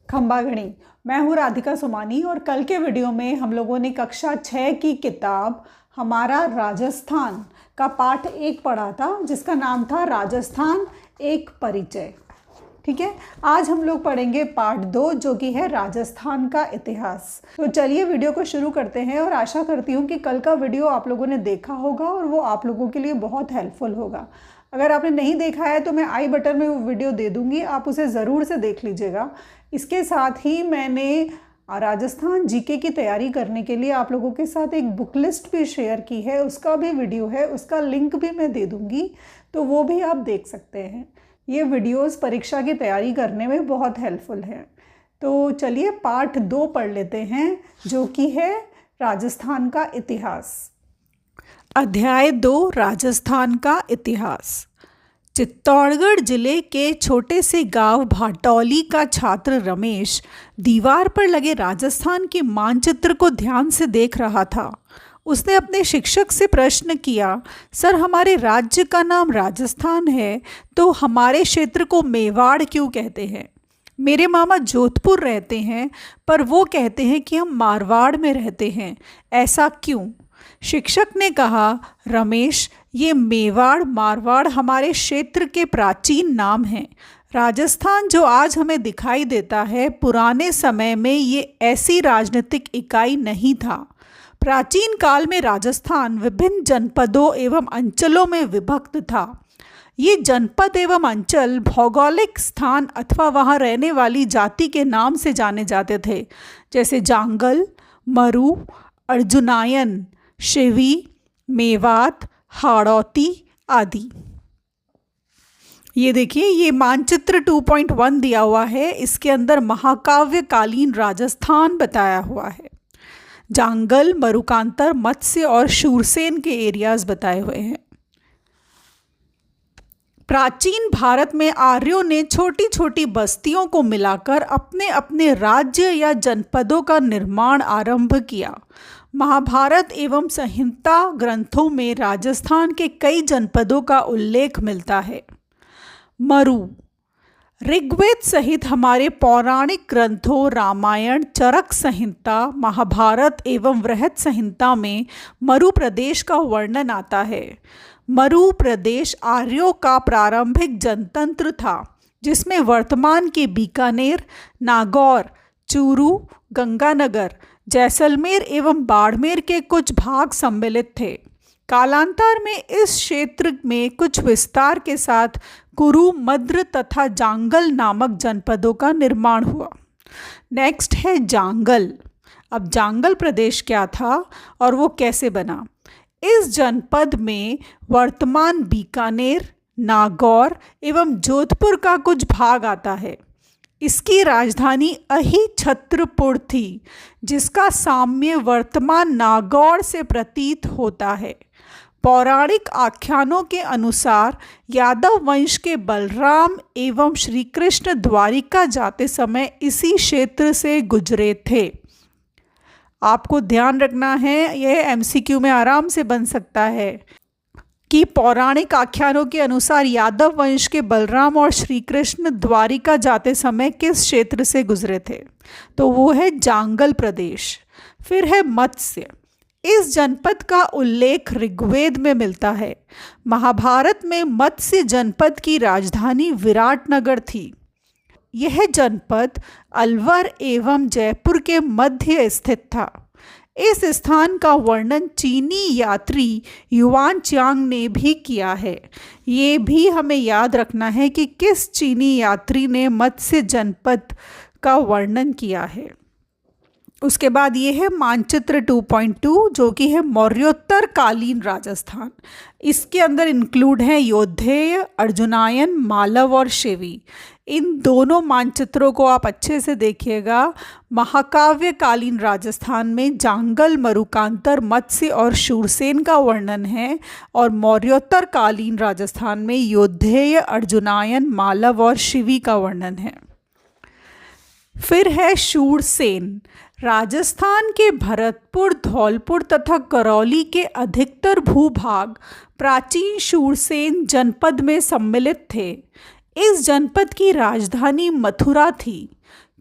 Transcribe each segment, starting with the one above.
खंबागणी। मैं हूँ राधिका सुमानी और कल के वीडियो में हम लोगों ने कक्षा 6 की किताब हमारा राजस्थान का पाठ 1 पढ़ा था, जिसका नाम था राजस्थान एक परिचय। ठीक है, आज हम लोग पढ़ेंगे पाठ 2 जो कि है राजस्थान का इतिहास। तो चलिए वीडियो को शुरू करते हैं और आशा करती हूँ कि कल का वीडियो आप लोगों ने देखा होगा और वो आप लोगों के लिए बहुत हेल्पफुल होगा। अगर आपने नहीं देखा है तो मैं आई बटन में वो वीडियो दे दूँगी, आप उसे ज़रूर से देख लीजिएगा। इसके साथ ही मैंने राजस्थान जीके की तैयारी करने के लिए आप लोगों के साथ एक बुक लिस्ट भी शेयर की है, उसका भी वीडियो है, उसका लिंक भी मैं दे दूँगी, तो वो भी आप देख सकते हैं। ये वीडियोस परीक्षा की तैयारी करने में बहुत हेल्पफुल हैं। तो चलिए पाठ 2 पढ़ लेते हैं जो कि है राजस्थान का इतिहास। अध्याय 2 राजस्थान का इतिहास। चित्तौड़गढ़ जिले के छोटे से गांव भाटौली का छात्र रमेश दीवार पर लगे राजस्थान के मानचित्र को ध्यान से देख रहा था। उसने अपने शिक्षक से प्रश्न किया, सर हमारे राज्य का नाम राजस्थान है तो हमारे क्षेत्र को मेवाड़ क्यों कहते हैं? मेरे मामा जोधपुर रहते हैं पर वो कहते हैं कि हम मारवाड़ में रहते हैं, ऐसा क्यों? शिक्षक ने कहा, रमेश ये मेवाड़ मारवाड़ हमारे क्षेत्र के प्राचीन नाम हैं। राजस्थान जो आज हमें दिखाई देता है, पुराने समय में ये ऐसी राजनीतिक इकाई नहीं था। प्राचीन काल में राजस्थान विभिन्न जनपदों एवं अंचलों में विभक्त था। ये जनपद एवं अंचल भौगोलिक स्थान अथवा वहाँ रहने वाली जाति के नाम से जाने जाते थे, जैसे जांगल, मरु, अर्जुनायन, शिवी, मेवात, हाड़ौती आदि। ये देखिए, ये मानचित्र 2.1 दिया हुआ है, इसके अंदर महाकाव्यकालीन राजस्थान बताया हुआ है। जांगल, मरुकांतर, मत्स्य और शूरसेन के एरियाज बताए हुए हैं। प्राचीन भारत में आर्यों ने छोटी छोटी बस्तियों को मिलाकर अपने अपने राज्य या जनपदों का निर्माण आरंभ किया। महाभारत एवं संहिता ग्रंथों में राजस्थान के कई जनपदों का उल्लेख मिलता है। मरु ऋग्वेद सहित हमारे पौराणिक ग्रंथों रामायण, चरक संहिता, महाभारत एवं बृहत संहिता में मरु प्रदेश का वर्णन आता है। मरु प्रदेश आर्यों का प्रारंभिक जनतंत्र था, जिसमें वर्तमान के बीकानेर, नागौर, चूरू, गंगानगर, जैसलमेर एवं बाड़मेर के कुछ भाग सम्मिलित थे। कालांतर में इस क्षेत्र में कुछ विस्तार के साथ कुरु, मद्र तथा जांगल नामक जनपदों का निर्माण हुआ। नेक्स्ट है जांगल। अब जांगल प्रदेश क्या था और वो कैसे बना? इस जनपद में वर्तमान बीकानेर, नागौर एवं जोधपुर का कुछ भाग आता है। इसकी राजधानी अहिछत्रपुर थी, जिसका साम्य वर्तमान नागौर से प्रतीत होता है। पौराणिक आख्यानों के अनुसार यादव वंश के बलराम एवं श्री कृष्ण द्वारिका जाते समय इसी क्षेत्र से गुजरे थे। आपको ध्यान रखना है, यह एमसीक्यू में आराम से बन सकता है कि पौराणिक आख्यानों के अनुसार यादव वंश के बलराम और श्री कृष्ण द्वारिका जाते समय किस क्षेत्र से गुजरे थे? तो वो है जांगल प्रदेश। फिर है मत्स्य। इस जनपद का उल्लेख ऋग्वेद में मिलता है। महाभारत में मत्स्य जनपद की राजधानी विराटनगर थी। यह जनपद अलवर एवं जयपुर के मध्य स्थित था। इस स्थान का वर्णन चीनी यात्री युआन चांग ने भी किया है। ये भी हमें याद रखना है कि किस चीनी यात्री ने मत्स्य जनपद का वर्णन किया है। उसके बाद ये है मानचित्र 2.2 जो कि है मौर्योत्तर कालीन राजस्थान। इसके अंदर इंक्लूड हैं योद्धेय, अर्जुनायन, मालव और शिवी। इन दोनों मानचित्रों को आप अच्छे से देखिएगा। महाकाव्यकालीन राजस्थान में जांगल, मरुकांतर, मत्स्य और शूरसेन का वर्णन है और मौर्योत्तर कालीन राजस्थान में योद्धेय, अर्जुनायन, मालव और शिवी का वर्णन है। फिर है शूरसेन। राजस्थान के भरतपुर, धौलपुर तथा करौली के अधिकतर भूभाग प्राचीन शूरसेन जनपद में सम्मिलित थे। इस जनपद की राजधानी मथुरा थी।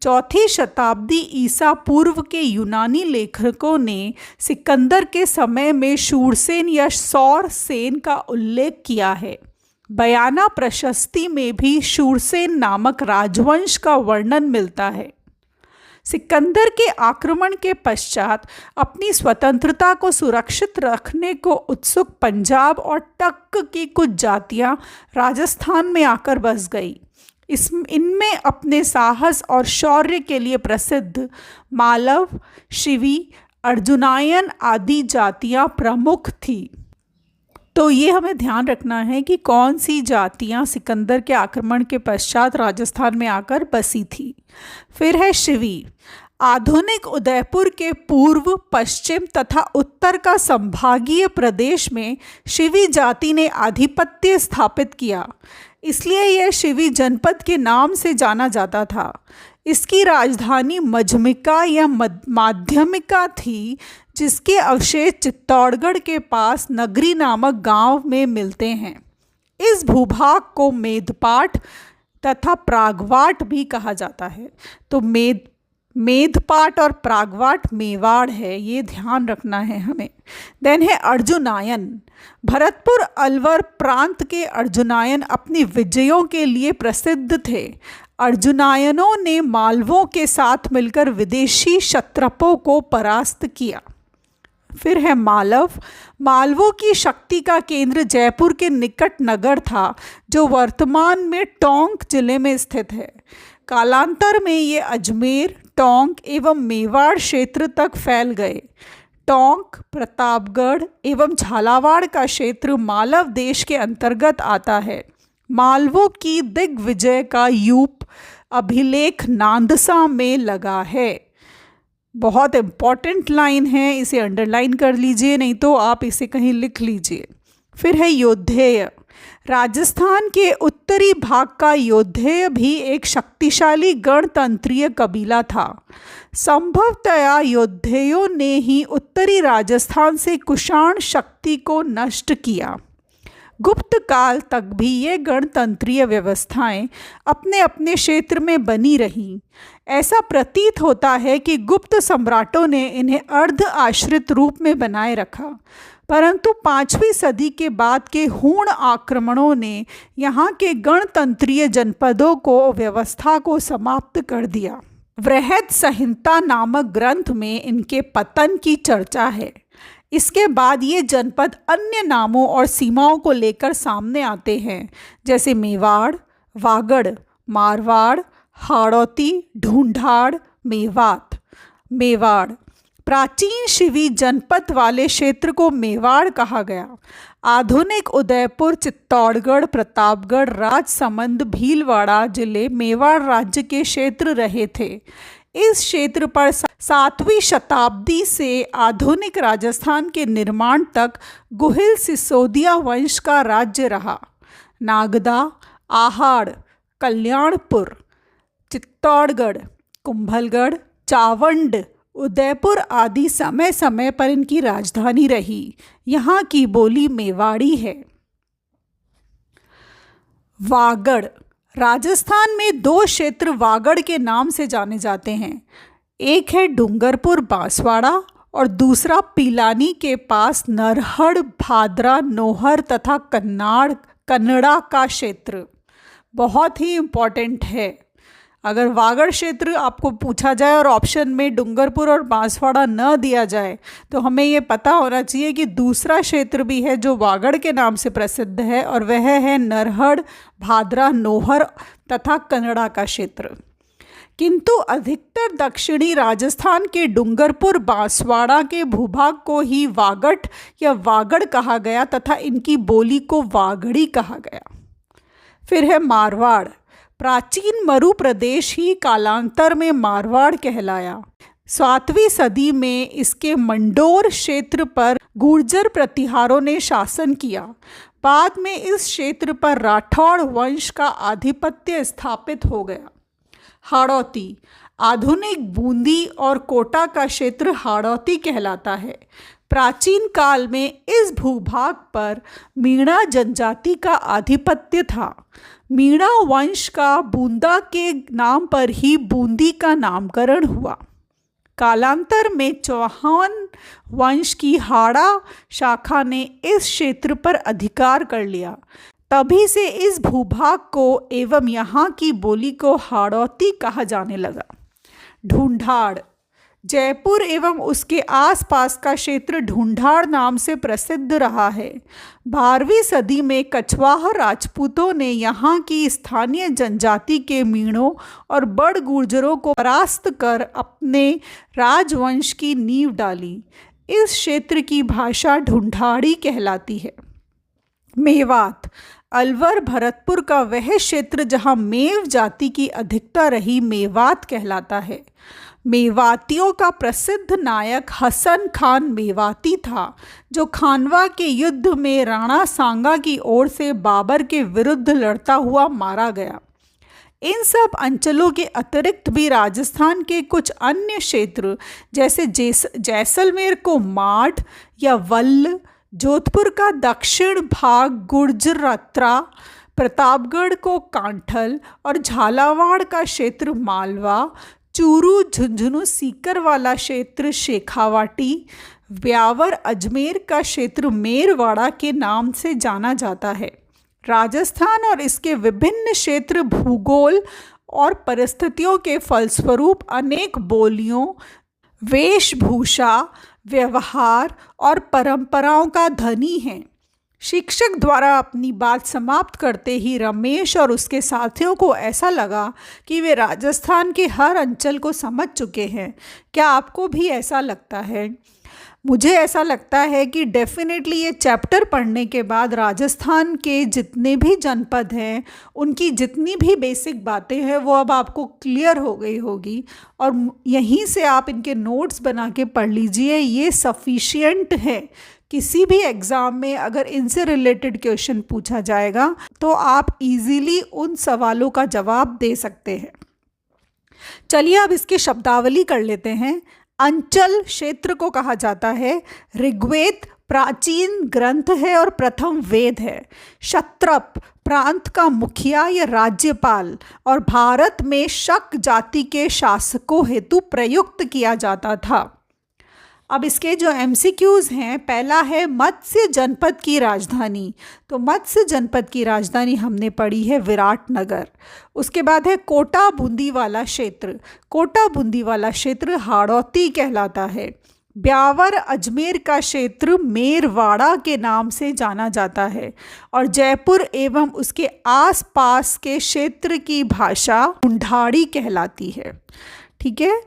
चौथी शताब्दी ईसा पूर्व के यूनानी लेखकों ने सिकंदर के समय में शूरसेन या सौरसेन का उल्लेख किया है। बयाना प्रशस्ति में भी शूरसेन नामक राजवंश का वर्णन मिलता है। सिकंदर के आक्रमण के पश्चात अपनी स्वतंत्रता को सुरक्षित रखने को उत्सुक पंजाब और टक्क की कुछ जातियां राजस्थान में आकर बस गई। इनमें अपने साहस और शौर्य के लिए प्रसिद्ध मालव, शिवी, अर्जुनायन आदि जातियां प्रमुख थी। तो ये हमें ध्यान रखना है कि कौन सी जातियां सिकंदर के आक्रमण के पश्चात राजस्थान में आकर बसी थी। फिर है शिवी। आधुनिक उदयपुर के पूर्व, पश्चिम तथा उत्तर का संभागीय प्रदेश में शिवी जाति ने आधिपत्य स्थापित किया, इसलिए यह शिवी जनपद के नाम से जाना जाता था। इसकी राजधानी मझमिका या माध्यमिका थी, जिसके अवशेष चित्तौड़गढ़ के पास नगरी नामक गांव में मिलते हैं। इस भूभाग को मेदपाट तथा प्रागवाट भी कहा जाता है। तो मेदपाट और प्रागवाट मेवाड़ है, ये ध्यान रखना है हमें। देन है अर्जुनायन। भरतपुर अलवर प्रांत के अर्जुनायन अपनी विजयों के लिए प्रसिद्ध थे। अर्जुनायनों ने मालवों के साथ मिलकर विदेशी क्षत्रपों को परास्त किया। फिर है मालव। मालवों की शक्ति का केंद्र जयपुर के निकट नगर था, जो वर्तमान में टोंक जिले में स्थित है। कालांतर में ये अजमेर, टोंक एवं मेवाड़ क्षेत्र तक फैल गए। टोंक, प्रतापगढ़ एवं झालावाड़ का क्षेत्र मालव देश के अंतर्गत आता है। मालवों की दिग्विजय का यूप अभिलेख नांदसा में लगा है। बहुत इम्पॉर्टेंट लाइन है, इसे अंडरलाइन कर लीजिए, नहीं तो आप इसे कहीं लिख लीजिए। फिर है योद्धेय। राजस्थान के उत्तरी भाग का योद्धेय भी एक शक्तिशाली गणतंत्रीय कबीला था। संभवतया योद्धेयों ने ही उत्तरी राजस्थान से कुषाण शक्ति को नष्ट किया। गुप्त काल तक भी ये गणतंत्रीय व्यवस्थाएं अपने अपने क्षेत्र में बनी रहीं। ऐसा प्रतीत होता है कि गुप्त सम्राटों ने इन्हें अर्ध आश्रित रूप में बनाए रखा, परंतु 5वीं सदी के बाद के हूण आक्रमणों ने यहाँ के गणतंत्रीय जनपदों को व्यवस्था को समाप्त कर दिया। वृहद संहिता नामक ग्रंथ में इनके पतन की चर्चा है। इसके बाद ये जनपद अन्य नामों और सीमाओं को लेकर सामने आते हैं, जैसे मेवाड़, वागड़, मारवाड़, हाड़ौती, ढूंढाड़, मेवाड़। प्राचीन शिवी जनपद वाले क्षेत्र को मेवाड़ कहा गया। आधुनिक उदयपुर, चित्तौड़गढ़, प्रतापगढ़, राजसमंद, भीलवाड़ा जिले मेवाड़ राज्य के क्षेत्र रहे थे। इस क्षेत्र पर 7वीं शताब्दी से आधुनिक राजस्थान के निर्माण तक गुहिल सिसोदिया वंश का राज्य रहा। नागदा, आहाड़, कल्याणपुर, चित्तौड़गढ़, कुंभलगढ़, चावंड, उदयपुर आदि समय समय पर इनकी राजधानी रही। यहाँ की बोली मेवाड़ी है। वागड़। राजस्थान में 2 क्षेत्र वागड़ के नाम से जाने जाते हैं। एक है डूंगरपुर बांसवाड़ा और दूसरा पिलानी के पास नरहड़, भादरा, नोहर तथा कन्नड़ा का क्षेत्र। बहुत ही इम्पॉर्टेंट है। अगर वागड़ क्षेत्र आपको पूछा जाए और ऑप्शन में डूंगरपुर और बांसवाड़ा न दिया जाए, तो हमें ये पता होना चाहिए कि दूसरा क्षेत्र भी है जो वागड़ के नाम से प्रसिद्ध है, और वह है नरहड़, भादरा, नोहर तथा कन्नड़ा का क्षेत्र। किंतु अधिकतर दक्षिणी राजस्थान के डूंगरपुर, बांसवाड़ा के भूभाग को ही वागट या वागड़ कहा गया तथा इनकी बोली को वागड़ी कहा गया। फिर है मारवाड़। प्राचीन मरु प्रदेश ही कालांतर में मारवाड़ कहलाया। 7वीं सदी में इसके मंडोर क्षेत्र पर गुर्जर प्रतिहारों ने शासन किया। बाद में इस क्षेत्र पर राठौड़ वंश का आधिपत्य स्थापित हो गया। हाड़ौती। आधुनिक बूंदी और कोटा का क्षेत्र हाड़ौती कहलाता है। प्राचीन काल में इस भूभाग पर मीणा जनजाति का आधिपत्य था। मीणा वंश का बूंदा के नाम पर ही बूंदी का नामकरण हुआ। कालांतर में चौहान वंश की हाड़ा शाखा ने इस क्षेत्र पर अधिकार कर लिया। तभी से इस भूभाग को एवं यहाँ की बोली को हाड़ौती कहा जाने लगा। ढूंढाड़, जयपुर एवं उसके आसपास का क्षेत्र ढूंढाड़ नाम से प्रसिद्ध रहा है। 12वीं सदी में कछवाहा राजपूतों ने यहाँ की स्थानीय जनजाति के मीणों और बड़ गुर्जरों को परास्त कर अपने राजवंश की नींव डाली। इस क्षेत्र की भाषा ढूंढाड़ी कहलाती है। मेवात, अलवर भरतपुर का वह क्षेत्र जहाँ मेव जाति की अधिकता रही मेवात कहलाता है। मेवातियों का प्रसिद्ध नायक हसन खान मेवाती था, जो खानवा के युद्ध में राणा सांगा की ओर से बाबर के विरुद्ध लड़ता हुआ मारा गया। इन सब अंचलों के अतिरिक्त भी राजस्थान के कुछ अन्य क्षेत्र जैसे जैसलमेर को माठ या वल्ल, जोधपुर का दक्षिण भाग गुर्जरत्रा, प्रतापगढ़ को कांठल और झालावाड़ का क्षेत्र मालवा, चूरू झुंझुनू सीकर वाला क्षेत्र शेखावाटी, ब्यावर अजमेर का क्षेत्र मेरवाड़ा के नाम से जाना जाता है। राजस्थान और इसके विभिन्न क्षेत्र भूगोल और परिस्थितियों के फलस्वरूप अनेक बोलियों, वेशभूषा, व्यवहार और परंपराओं का धनी है। शिक्षक द्वारा अपनी बात समाप्त करते ही रमेश और उसके साथियों को ऐसा लगा कि वे राजस्थान के हर अंचल को समझ चुके हैं। क्या आपको भी ऐसा लगता है? मुझे ऐसा लगता है कि डेफिनेटली ये चैप्टर पढ़ने के बाद राजस्थान के जितने भी जनपद हैं, उनकी जितनी भी बेसिक बातें हैं वो अब आपको क्लियर हो गई होगी, और यहीं से आप इनके नोट्स बना के पढ़ लीजिए। ये सफिशिएंट है। किसी भी एग्ज़ाम में अगर इनसे रिलेटेड क्वेश्चन पूछा जाएगा तो आप इजीली उन सवालों का जवाब दे सकते हैं। चलिए अब इसकी शब्दावली कर लेते हैं। अंचल क्षेत्र को कहा जाता है। ऋग्वेद प्राचीन ग्रंथ है और प्रथम वेद है। क्षत्रप प्रांत का मुखिया या राज्यपाल और भारत में शक जाति के शासकों हेतु प्रयुक्त किया जाता था। अब इसके जो MCQs हैं, पहला है मत्स्य जनपद की राजधानी। तो मत्स्य जनपद की राजधानी हमने पढ़ी है विराटनगर। उसके बाद है कोटा बूंदी वाला क्षेत्र। कोटा बूंदी वाला क्षेत्र हाड़ौती कहलाता है। ब्यावर अजमेर का क्षेत्र मेरवाड़ा के नाम से जाना जाता है। और जयपुर एवं उसके आसपास के क्षेत्र की भाषा ढूंढाड़ी कहलाती है। ठीक है।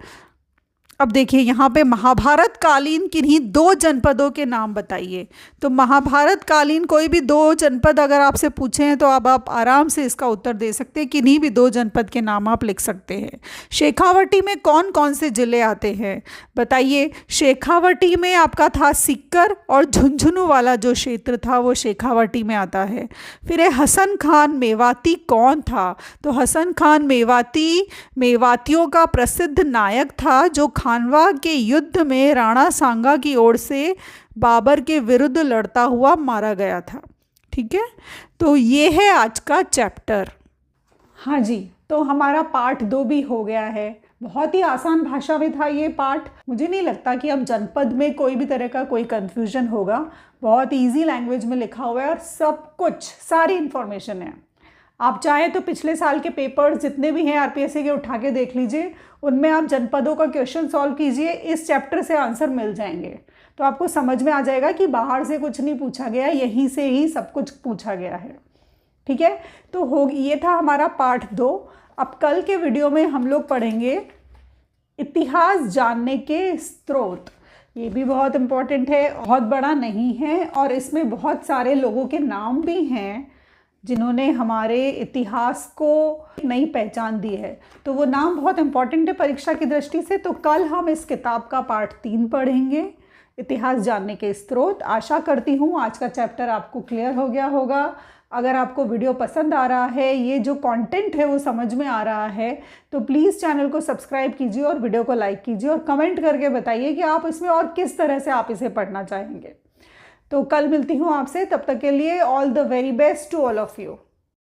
अब देखिए यहाँ पे महाभारत कालीन किन्हीं 2 जनपदों के नाम बताइए। तो महाभारत कालीन कोई भी 2 जनपद अगर आपसे पूछे हैं तो अब आप आराम से इसका उत्तर दे सकते हैं। किन्हीं भी 2 जनपद के नाम आप लिख सकते हैं। शेखावाटी में कौन कौन से ज़िले आते हैं बताइए। शेखावाटी में आपका था सीकर और झुंझुनू वाला जो क्षेत्र था वो शेखावाटी में आता है। फिर हसन खान मेवाती कौन था? तो हसन खान मेवाती मेवातियों का प्रसिद्ध नायक था जो खानवा के युद्ध में राणा सांगा की ओर से बाबर के विरुद्ध लड़ता हुआ मारा गया था। ठीक है, तो ये है आज का चैप्टर। हाँ जी, तो हमारा पार्ट 2 भी हो गया है। बहुत ही आसान भाषा में था ये पार्ट। मुझे नहीं लगता कि अब जनपद में कोई भी तरह का कोई कन्फ्यूजन होगा। बहुत ईजी लैंग्वेज में लिखा हुआ है और सब कुछ सारी इन्फॉर्मेशन है। आप चाहें तो पिछले साल के पेपर्स जितने भी हैं RPSC के उठा के देख लीजिए, उनमें आप जनपदों का क्वेश्चन सॉल्व कीजिए, इस चैप्टर से आंसर मिल जाएंगे। तो आपको समझ में आ जाएगा कि बाहर से कुछ नहीं पूछा गया, यहीं से ही सब कुछ पूछा गया है। ठीक है, तो ये था हमारा पार्ट 2। अब कल के वीडियो में हम लोग पढ़ेंगे इतिहास जानने के स्रोत। ये भी बहुत इम्पोर्टेंट है, बहुत बड़ा नहीं है और इसमें बहुत सारे लोगों के नाम भी हैं जिन्होंने हमारे इतिहास को नई पहचान दी है। तो वो नाम बहुत इम्पॉर्टेंट है परीक्षा की दृष्टि से। तो कल हम इस किताब का पार्ट 3 पढ़ेंगे, इतिहास जानने के स्रोत। आशा करती हूँ आज का चैप्टर आपको क्लियर हो गया होगा। अगर आपको वीडियो पसंद आ रहा है, ये जो कंटेंट है वो समझ में आ रहा है, तो प्लीज़ चैनल को सब्सक्राइब कीजिए और वीडियो को लाइक कीजिए और कमेंट करके बताइए कि आप इसमें और किस तरह से आप इसे पढ़ना चाहेंगे। तो कल मिलती हूँ आपसे, तब तक के लिए all the very best to all of you.